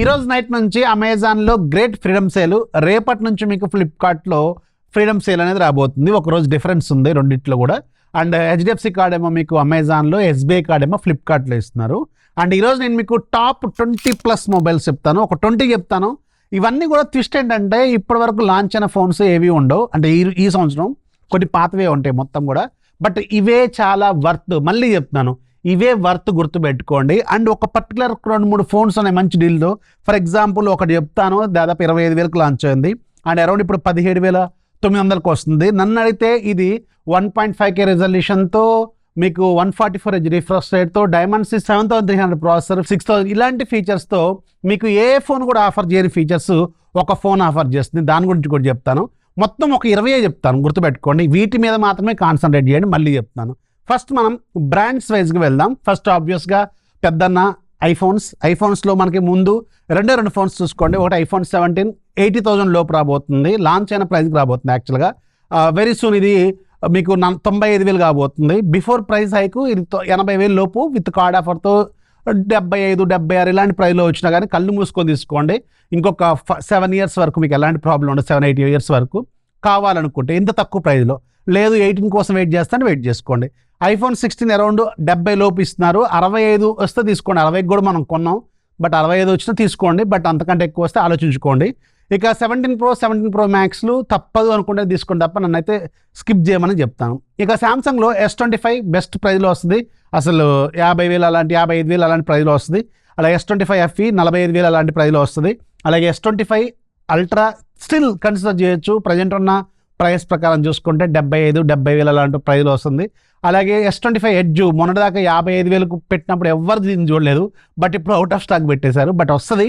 ఈరోజు నైట్ నుంచి అమెజాన్లో గ్రేట్ ఫ్రీడమ్ సేల్, రేపటి నుంచి మీకు ఫ్లిప్కార్ట్లో ఫ్రీడమ్ సేల్ అనేది రాబోతుంది. ఒకరోజు డిఫరెన్స్ ఉంది రెండిట్లో కూడా. అండ్ హెచ్డిఎఫ్సి కార్డ్ ఏమో మీకు అమెజాన్లో, ఎస్బీఐ కార్డ్ ఏమో ఫ్లిప్కార్ట్లో ఇస్తున్నారు. అండ్ ఈరోజు నేను మీకు టాప్ 20+ మొబైల్స్ చెప్తాను, ఒక 20 చెప్తాను. ఇవన్నీ కూడా ట్విస్ట్ ఏంటంటే ఇప్పటి వరకు లాంచ్ అయిన ఫోన్స్ ఏవి ఉండవు, అంటే ఈ సంవత్సరం కొన్ని పాతవే ఉంటాయి మొత్తం కూడా. బట్ ఇవే చాలా వర్త్, మళ్ళీ చెప్తున్నాను ఇవే వర్త్, గుర్తుపెట్టుకోండి. అండ్ ఒక పర్టికులర్ 2-3 ఫోన్స్ ఉన్నాయి మంచి డీల్తో. ఫర్ ఎగ్జాంపుల్ ఒకటి చెప్తాను, దాదాపు 25,000కి లాంచ్ అయింది. అండ్ అరౌండ్ ఇప్పుడు 17,900కి వస్తుంది. నన్ను అడిగితే ఇది 1.5K రెజల్యూషన్తో మీకు 144 Hz రిఫ్రెష్ రేట్తో డైమండ్సిటీ 7300 ప్రాసెసర్ 6000 ఇలాంటి ఫీచర్స్తో మీకు ఏ ఫోన్ కూడా ఆఫర్ చేయని ఫీచర్స్ ఒక ఫోన్ ఆఫర్ చేస్తుంది. దాని గురించి కూడా చెప్తాను. మొత్తం ఒక 20 చెప్తాను, గుర్తుపెట్టుకోండి. వీటి మీద మాత్రమే కాన్సన్ట్రేట్ చేయండి. మళ్ళీ చెప్తాను. ఫస్ట్ మనం బ్రాండ్స్ వైజ్గా వెళ్దాం. ఫస్ట్ ఆబ్వియస్గా పెద్దన్న ఐఫోన్స్లో మనకి ముందు రెండు ఫోన్స్ చూసుకోండి. ఒకటి ఐఫోన్ 17 80,000 లోపు రాబోతుంది. లాంచ్ అయిన ప్రైస్కి రాబోతుంది. యాక్చువల్గా వెరీ సూన్ ఇది మీకు 95,000 కాబోతుంది. బిఫోర్ ప్రైస్ హైకు ఇది 80,000 లోపు విత్ కార్డ్ ఆఫర్తో 75, 76 ఇలాంటి ప్రైస్లో వచ్చినా కానీ కళ్ళు మూసుకొని తీసుకోండి. ఇంకొక 7 years వరకు మీకు ఎలాంటి ప్రాబ్లం ఉండదు. 7-8 years వరకు కావాలనుకుంటే ఇంత తక్కువ ప్రైస్లో. లేదు 18 కోసం వెయిట్ చేస్తాను, వెయిట్ చేసుకోండి. ఐఫోన్ 16 అరౌండ్ 70 లోపు ఇస్తున్నారు. 65 వస్తే తీసుకోండి. 60 కూడా మనం కొన్నాం, బట్ 65 వచ్చినా తీసుకోండి. బట్ అంతకంటే ఎక్కువ వస్తే ఆలోచించుకోండి. ఇక 17 Pro Maxలు తప్పదు అనుకుంటే తీసుకోండి, తప్ప నన్నైతే స్కిప్ చేయమని చెప్తాను. ఇక శాంసంగ్లో S25 బెస్ట్ ప్రైస్లో వస్తుంది. అసలు 50,000 అలాంటి 55,000 అలాంటి ప్రైస్లో వస్తుంది. అలాగే S25 FE 45,000 అలాంటి ప్రైస్లో వస్తుంది. అలాగే S25 అల్ట్రా స్టిల్ కన్సిడర్ చేయొచ్చు. ప్రజెంట్ ఉన్న ప్రైస్ ప్రకారం చూసుకుంటే 75,000 అలాంటి ప్రైస్లో వస్తుంది. అలాగే S25 ఎడ్జ్ మొన్నటిదాకా 55,000కు పెట్టినప్పుడు ఎవరు దీన్ని చూడలేదు, బట్ ఇప్పుడు అవుట్ ఆఫ్ స్టాక్ పెట్టేశారు. బట్ వస్తుంది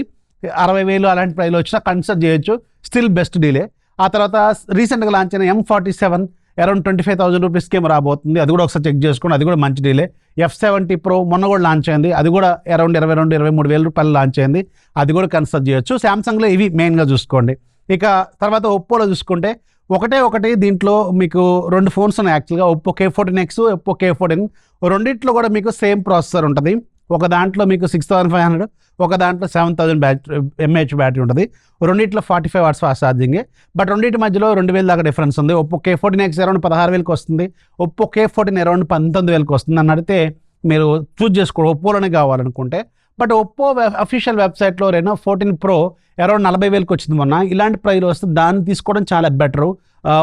60,000 అలాంటి ప్రైస్లో వచ్చినా కన్సిడర్ చేయొచ్చు. Still best delay. ఆ తర్వాత రీసెంట్గా లాంచ్ అయిన M47 అరౌండ్ 25,000 రూపీస్కి ఏమో రాబోతుంది. అది కూడా ఒకసారి చెక్ చేసుకోండి, అది కూడా మంచి డీలే. F70 Pro మొన్న కూడా లాంచ్ అయింది. అది కూడా అరౌండ్ 22,000-23,000 రూపాయలు లాంచ్ అయింది. అది కూడా కన్సిడర్ చేయొచ్చు. శాంసంగ్లో ఇవి మెయిన్గా చూసుకోండి. ఇక తర్వాత ఒప్పోలో చూసుకుంటే ఒకటి దీంట్లో మీకు 2 ఫోన్స్ ఉన్నాయి యాక్చువల్గా. Oppo K14X, Oppo K14. రెండిట్లో కూడా మీకు సేమ్ ప్రాసెసర్ ఉంటుంది. ఒక దాంట్లో మీకు 6500, ఒక దాంట్లో 7000 mAh బ్యాటరీ ఉంటుంది. రెండిట్లో 45 watts ఫాస్ట్ ఛార్జింగే. బట్ రెండింటి మధ్యలో 2,000 దాకా డిఫరెన్స్ ఉంది. ఒప్పో K14X అరౌండ్ 16,000కి వస్తుంది. ఒప్పో K14 అరౌండ్ 19,000కి వస్తుంది. అని అడిగితే మీరు చూజ్ చేసుకోండి ఒప్పోలోనే కావాలనుకుంటే. బట్ ఒప్పో అఫీషియల్ వెబ్సైట్లో రెనో 14 Pro అరౌండ్ 40,000కి వచ్చింది మొన్న. ఇలాంటి ప్రైస్లో వస్తే దాన్ని తీసుకోవడం చాలా బెటరు.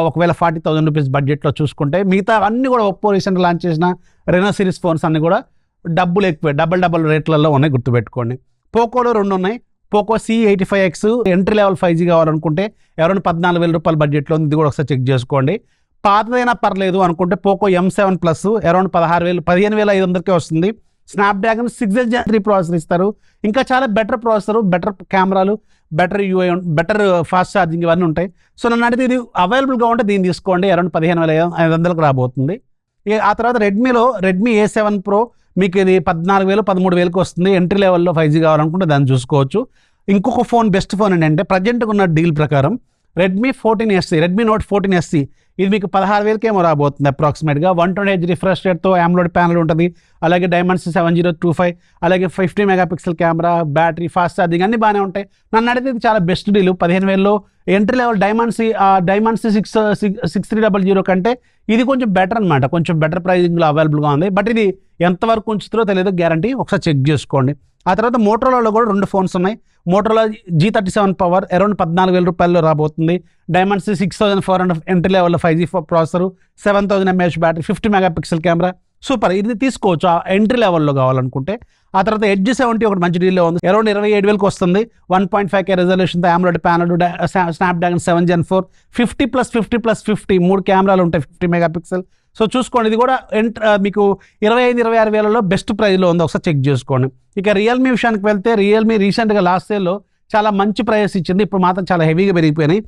ఒకవేళ 40,000 రూపీస్ బడ్జెట్లో చూసుకుంటే. మిగతా అన్నీ కూడా ఒప్పో రీసెంట్ లాంచ్ చేసిన రెనో సిరీస్ ఫోన్స్ అన్నీ కూడా డబ్బులు ఎక్కువే, డబల్ రేట్లలో ఉన్నాయి, గుర్తుపెట్టుకోండి. పోకోలో 2 ఉన్నాయి. Poco C85X entry level 5G కావాలనుకుంటే అరౌండ్ 14,000 రూపాయల బడ్జెట్లో ఉంది. ఇది కూడా ఒకసారి చెక్ చేసుకోండి. పాతదైనా పర్లేదు అనుకుంటే పోకో M7 Plus అరౌండ్ 15,500కే వస్తుంది. స్నాప్డ్రాగన్ 6Gen 3 ప్రాసెసర్ ఇస్తారు. ఇంకా చాలా బెటర్ ప్రాసెసర్, బెటర్ కెమెరాలు, better UI, better fast charging ఇవన్నీ ఉంటాయి. సో నన్ను అడిగితే ఇది అవైలబుల్గా ఉంటే దీన్ని తీసుకోండి. అరౌండ్ 15,500కి రాబోతుంది. ఆ తర్వాత రెడ్మీ A7 Pro మీకు ఇది 14,000, 13,000కి వస్తుంది. ఎంట్రీ లెవెల్లో 5G కావాలనుకుంటే దాన్ని చూసుకోవచ్చు. ఇంకొక ఫోన్ బెస్ట్ ఫోన్ ఏంటంటే ప్రజెంట్గా ఉన్న డీల్ ప్రకారం రెడ్మీ నోట్ 14 SE ఇది మీకు 16,000కి ఏమో రాబోతుంది అప్రాక్సిమేట్గా. 120 Hz రిఫ్రెష్ రేట్తో AMOLED ప్యానల్ ఉంటుంది. అలాగే డైమండ్సిటీ 7025, అలాగే 50 MP camera, battery, fast charging అన్నీ బాగానే ఉంటాయి. నన్ను అడిగితే ఇది చాలా బెస్ట్ డీల్. 15,000లో ఎంట్రీ లెవెల్ డైమండ్సిటీ 6300 కంటే ఇది కొంచెం బెటర్ అనమాట. కొంచెం బెటర్ ప్రైజింగ్లో అవైలబుల్గా ఉంది. బట్ ఇది ఎంతవరకు ఉంచుతారో తెలియదు, గ్యారంటీ ఒకసారి చెక్ చేసుకోండి. ఆ తర్వాత మోటరోలాలో కూడా 2 ఫోన్స్ ఉన్నాయి. మోటరోలా G37 పవర్ అరౌండ్ 14,000 రూపాయల్లో రాబోతుంది. డైమండ్సిటీ 6400 ఎంట్రీ లెవెల్లో 5G processor, 7000 mAh battery, 50 MP camera, super. ఇది తీసుకోవచ్చు ఆ ఎంట్రీ లెవెల్లో కావాలనుకుంటే. ఆ తర్వాత ఎడ్జ్ 70 ఒకటి మంచి డీల్లో ఉంది. అరౌండ్ 27,000కి వస్తుంది. 1.5K రెజల్యూషన్తో AMOLED panel, Snapdragon 7 Gen 4, 50+50+50 3 కెమెరాలు ఉంటాయి, 50 MP. సో చూసుకోండి, ఇది కూడా మీకు 25,000-26,000లో బెస్ట్ ప్రైస్లో ఉంది. ఒకసారి చెక్ చేసుకోండి. ఇక రియల్మీ విషయానికి వెళ్తే రియల్మీ రీసెంట్గా లాస్ట్ సేల్లో చాలా మంచి ప్రైస్ ఇచ్చింది. ఇప్పుడు మాత్రం చాలా హెవీగా పెరిగిపోయినాయి.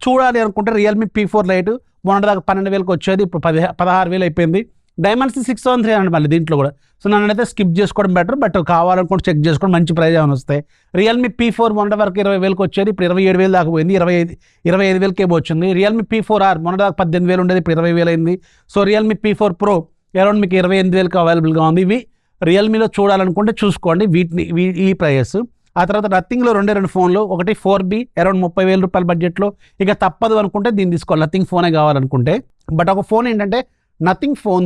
చూడాలి అనుకుంటే రియల్మీ P4 Lite మొన్నటిదాకా 12,000కి వచ్చేది, ఇప్పుడు 16,000 అయిపోయింది. డైమండ్సిటీ 6300 మళ్ళీ దీంట్లో కూడా. సో నన్ను అయితే స్కిప్ చేసుకోవడం బెటర్. బట్ కావాలనుకుంటే చెక్ చేసుకోవడం, మంచి ప్రైజ్ ఏమైనా వస్తాయి. రియల్మీ P4 మొన్నటి వరకు 20,000కి వచ్చేది, ఇప్పుడు 27,000 దాకా పోయింది. 25,000కి ఏమో వచ్చింది. రియల్మీ P4R మొన్నటిదాకా 18,000 ఉండేది, ఇప్పుడు 20,000 అయింది. So Realme P4 Pro around మీకు 28,000కి అవైలబుల్గా ఉంది. ఇవి రియల్మీలో చూడాలనుకుంటే చూసుకోండి. ఈ ప్రైజెస్. ఆ తర్వాత నథింగ్లో రెండు ఫోన్లు, ఒకటి 4B అరౌండ్ 30,000 రూపాయల బడ్జెట్లో. ఇక తప్పదు అనుకుంటే దీన్ని తీసుకోవాలి, నథింగ్ ఫోనే కావాలనుకుంటే. బట్ ఒక ఫోన్ ఏంటంటే నథింగ్ ఫోన్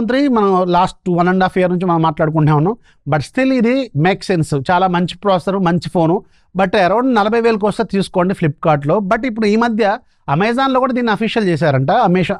3 మనం లాస్ట్ 1.5 year నుంచి మనం మాట్లాడుకుంటా ఉన్నాం. బట్ స్టిల్ ఇది మేక్ సెన్స్, చాలా మంచి ప్రాసెసర్, మంచి ఫోను. బట్ అరౌండ్ 40,000కి వస్తే తీసుకోండి ఫ్లిప్కార్ట్లో. బట్ ఇప్పుడు ఈ మధ్య అమెజాన్లో కూడా దీన్ని అఫీషియల్ చేశారంట.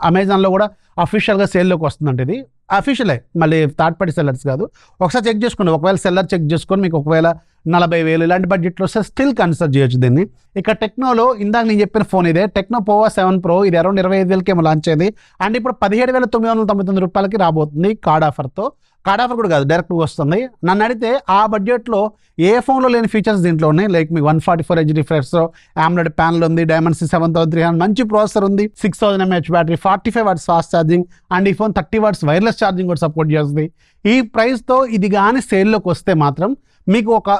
అమెజాన్లో కూడా అఫీషియల్గా సేల్లోకి వస్తుందంట. ఇది అఫీషియలే, మళ్ళీ థర్డ్ పార్టీ సెల్లర్స్ కాదు. ఒకసారి చెక్ చేసుకోండి, ఒకవేళ సెల్లర్ చెక్ చేసుకొని మీకు ఒకవేళ 40,000 ఇలాంటి బడ్జెట్లో వస్తే స్టిల్ కన్సిడర్ చేయొచ్చు దీన్ని. ఇక టెక్నోలో ఇందాక నేను చెప్పిన ఫోన్ ఇదే, టెక్నో పోవో 7 Pro. ఇది అరౌండ్ 25,000కి ఏమో లాంచ్ అయింది. అండ్ ఇప్పుడు 17,999 రూపాయలకి రాబోతుంది కార్డ్ ఆఫర్తో. కార్డ్ ఆఫర్ కూడా కాదు, డైరెక్ట్ వస్తుంది. నన్ను అడిగితే ఆ బడ్జెట్లో ఏ ఫోన్లో లేని ఫీచర్స్ దీంట్లో ఉన్నాయి. లైక్ మీకు 144 Hz రిఫ్రెష్, AMOLED ప్యానల్ ఉంది, డైమెన్సిటీ 7300, మంచి ప్రాసెసర్ ఉంది, 6000 mAh battery, 45 watts fast charging, and ఈ ఫోన్ 30 watts వైర్లెస్ ఛార్జింగ్ కూడా సపోర్ట్ చేస్తుంది. ఈ ప్రైస్తో ఇది కానీ సేల్లోకి వస్తే మాత్రం మీకు ఒక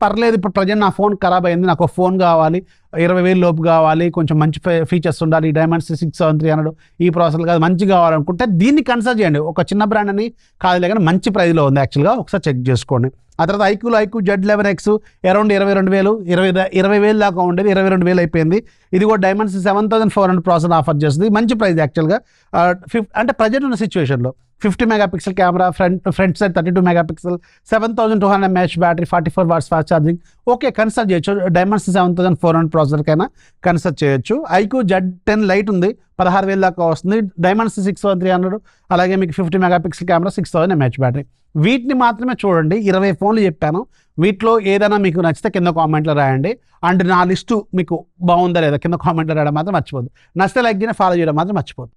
పర్లేదు, ఇప్పుడు ప్రజెంట్ నా ఫోన్ ఖరాబ్ అయింది, నాకు ఒక ఫోన్ కావాలి, 20,000 లోపు కావాలి, కొంచెం మంచి ఫీచర్స్ ఉండాలి, డైమెన్సిటీ 6300, ఈ ప్రాసెసర్ కాదు, మంచి కావాలనుకుంటే దీన్ని కన్సిడర్ చేయండి. ఒక చిన్న బ్రాండ్ అని కాదులే కానీ మంచి ప్రైస్లో ఉంది యాక్చువల్గా, ఒకసారి చెక్ చేసుకోండి. ఆ తర్వాత ఐక్యూ Z11X అరౌండ్ 22,000, 20,000 దాకా ఉండేది, 22,000 అయిపోయింది. ఇది కూడా డైమెన్సిటీ 7400 ప్రాసెసర్ ఆఫర్ చేస్తుంది. మంచి ప్రైస్ యాక్చువల్గా. అంటే ప్రజెంట్ ఉన్న సిచ్యువేషన్లో 50 MP camera, front side 32 MP, 7200 mAh battery, 44 watts fast charging. Okay, consider చేయొచ్చు. డైమెన్సిటీ 7400 ప్రాసెసర్కైనా కన్సిడర్ చేయొచ్చు. ఐక్యూ Z10 లైట్ ఉంది, 16,000 దాకా వస్తుంది, డైమెన్సిటీ 6300, అలాగే మీకు 50 MP కెమెరా, 6000 mAh బ్యాటరీ. వీటిని మాత్రమే చూడండి. 20 ఫోన్లు చెప్పాను, వీటిలో ఏదైనా మీకు నచ్చితే కింద కామెంట్లో రాయండి. అండ్ నా లిస్టు మీకు బాగుందా లేదా కింద కామెంట్లో రాయడం మాత్రం మర్చిపోద్దు. నచ్చితే లైక్ చేయడం, ఫాలో చేయడం మాత్రం మర్చిపోద్దు.